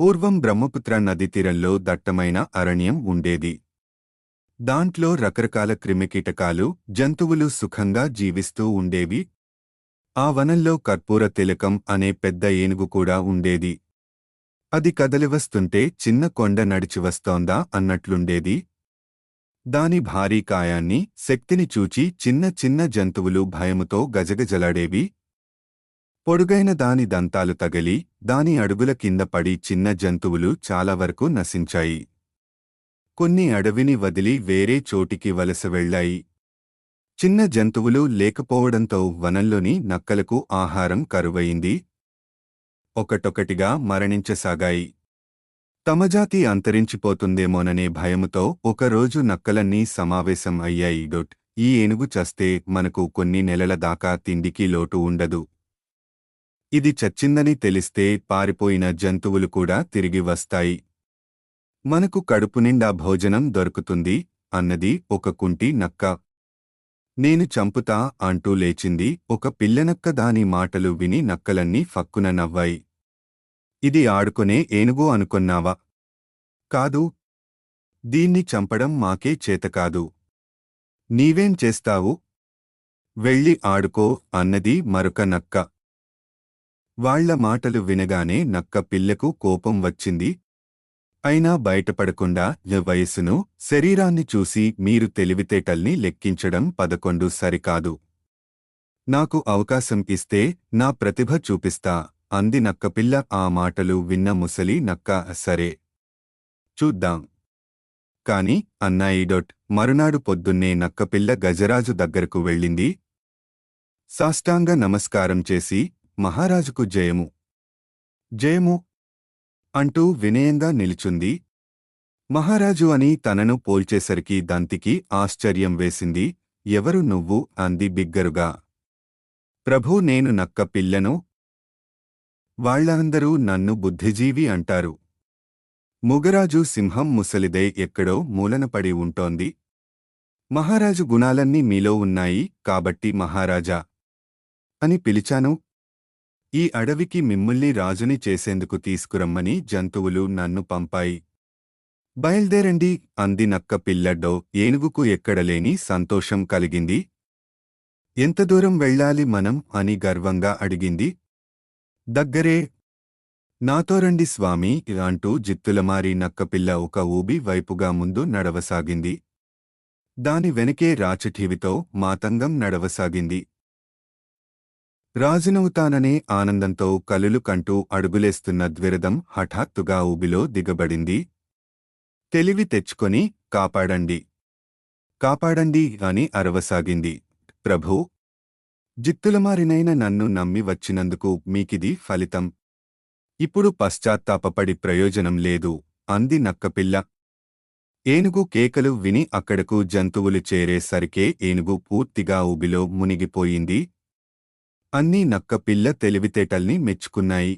పూర్వం బ్రహ్మపుత్ర నది తీరంలో దట్టమైన అరణ్యం ఉండేది. దాంట్లో రకరకాల క్రిమికీటకాలు, జంతువులు సుఖంగా జీవిస్తూ ఉండేవి. ఆ వనంలో కర్పూర తిలకం అనే పెద్ద ఏనుగు కూడా ఉండేది. అది కదలివస్తుంటే చిన్న కొండ నడిచివస్తోందా అన్నట్లుండేది. దాని భారీ కాయాన్ని, శక్తిని చూచి చిన్న చిన్న జంతువులు భయముతో గజగజలాడేవి. పొడుగైన దాని దంతాలు తగిలి, దాని అడుగుల కింద పడి చిన్న జంతువులు చాలా వరకు నశించాయి. కొన్ని అడవిని వదిలి వేరే చోటికి వలస వెళ్లాయి. చిన్న జంతువులు లేకపోవడంతో వనంలోని నక్కలకు ఆహారం కరువయింది. ఒకటొకటిగా మరణించసాగాయి. తమ జాతి అంతరించిపోతుందేమోననే భయముతో ఒకరోజు నక్కలన్నీ సమావేశం అయ్యాయి. ఈ ఏనుగు చస్తే మనకు కొన్ని నెలల దాకా తిండికి లోటు ఉండదు. ఇది చచ్చిందని తెలిస్తే పారిపోయిన జంతువులు కూడా తిరిగి వస్తాయి. మనకు కడుపునిండా భోజనం దొరుకుతుంది అన్నది ఒక కుంటి నక్క. నేను చంపుతా అంటూ లేచింది ఒక పిల్లనక్క. దాని మాటలు విని నక్కలన్నీ ఫక్కున నవ్వాయి. ఇది ఆడుకునే ఏనుగు అనుకొన్నావా? కాదు. దీన్ని చంపడం మాకే చేతకాదు. నీవేం చేస్తావు? వెళ్ళి ఆడుకో అన్నది మరొక నక్క. వాళ్ల మాటలు వినగానే నక్క పిల్లకు కోపం వచ్చింది. అయినా బయటపడకుండా వయసును, శరీరాన్ని చూసి మీరు తెలివితేటల్ని లెక్కించడం 11 సరికాదు. నాకు అవకాశం ఇస్తే నా ప్రతిభ చూపిస్తా అంది నక్కపిల్ల. ఆ మాటలు విన్న ముసలి నక్క సరే చూద్దాం కాని అన్నాయి. మరునాడు పొద్దున్నే నక్కపిల్ల గజరాజు దగ్గరకు వెళ్ళింది. సాష్టాంగ నమస్కారం చేసి మహారాజుకు జయము జయము అంటూ వినయంగా నిలుచుంది. మహారాజు అని తనను పోల్చేసరికి దంతికి ఆశ్చర్యం వేసింది. ఎవరు నువ్వు అంది బిగ్గరుగా. ప్రభూ, నేను నక్క పిల్లను. వాళ్లందరూ నన్ను బుద్ధిజీవి అంటారు. ముగరాజు సింహం ముసలిదై ఎక్కడో మూలనపడి ఉంటోంది. మహారాజు గుణాలన్నీ మీలో ఉన్నాయి కాబట్టి మహారాజా అని పిలిచాను. ఈ అడవికి మిమ్ముల్ని రాజుని చేసేందుకు తీసుకురమ్మని జంతువులు నన్ను పంపాయి. బయల్దేరండి అంది నక్క పిల్లడ్డో. ఏనుగుకు ఎక్కడలేని సంతోషం కలిగింది. ఎంత దూరం వెళ్ళాలి మనం అని గర్వంగా అడిగింది. దగ్గరే. నాతో రండి స్వామీ అంటూ జిత్తులమారి నక్కపిల్ల ఒక ఊబి వైపుగా ముందు నడవసాగింది. దాని వెనకే రాచఠీవితో మాతంగం నడవసాగింది. రాజునవుతాననే ఆనందంతో కలులు కంటూ అడుగులేస్తున్న ద్విరదం హఠాత్తుగా ఊబిలో దిగబడింది. తెలివి తెచ్చుకొని కాపాడండి, కాపాడండి అని అరవసాగింది. ప్రభూ, జిత్తులమారినైన నన్ను నమ్మి వచ్చినందుకు మీకిది ఫలితం. ఇప్పుడు పశ్చాత్తాపపడి ప్రయోజనం లేదు అంది నక్కపిల్ల. ఏనుగు కేకలు విని అక్కడకు జంతువులు చేరేసరికే ఏనుగు పూర్తిగా ఊబిలో మునిగిపోయింది. అన్నీ నక్కపిల్ల తెలివితేటల్ని మెచ్చుకున్నాయి.